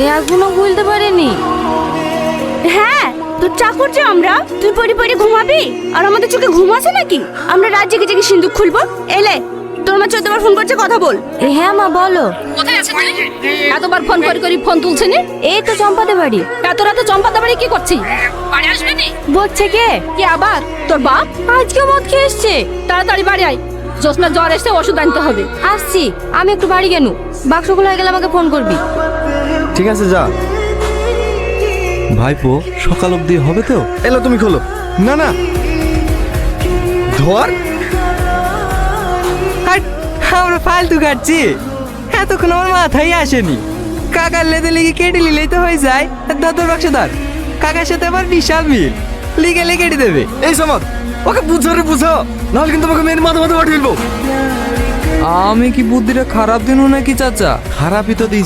এখনো বলতে পারিনি। হ্যাঁ, তোর চাকর যে আমরা, তুই পড়ে পড়ে ঘুমাবি আর আমাদের চোখে ঘুম আছে নাকি? আমরা রাত জেগে জেগে সিন্দুক খুলবো। এলে তোর মা 14 বার ফোন করছে, কথা বল। হ্যাঁ মা বলো। কোথায় আছে তুই? এতবার ফোন করে ফোন তুলছে নি? এই তো চম্পাতে বাড়ি। এত রাতে চম্পাতে বাড়ি কি করছিস? বাড়ি আসবি নি? বলছে কে? কি আবার তোর বাপ? আজকে মদ খেয়ে এসছে। তাড়াতাড়ি বাড়ি আয়, জোসনা জ্বর এসে ওষুধ আনতে হবে। আসছি, আমি একটু বাড়ি গেনু। বাক্সগুলো হয়ে গেলে আমাকে ফোন করবি। ঠিক আছে যা। ভাইপো সকাল অবধি হবে তো? এলো তুমি খোলো। না না ধর। আমরা ফালতু কাটছি, এতক্ষণ আমার মাথায় আসেনি। কাকার লেদে লিগে কেটে নিলেই তো হয়ে যায়। ধর বাক্স ধর, কাকার সাথে আমার বিশাল মিল, লিগেলে কেটে দেবে। এই সমাদ ওকে বুঝো রে বুঝো, নাহলে কিন্তু তোমাকে মেয়ের মাথা মাথা পাঠিয়ে ফেলবো। আমি কি বুদ্ধিটা খারাপ দিন নাকি চাচা? খারাপই তো দিই।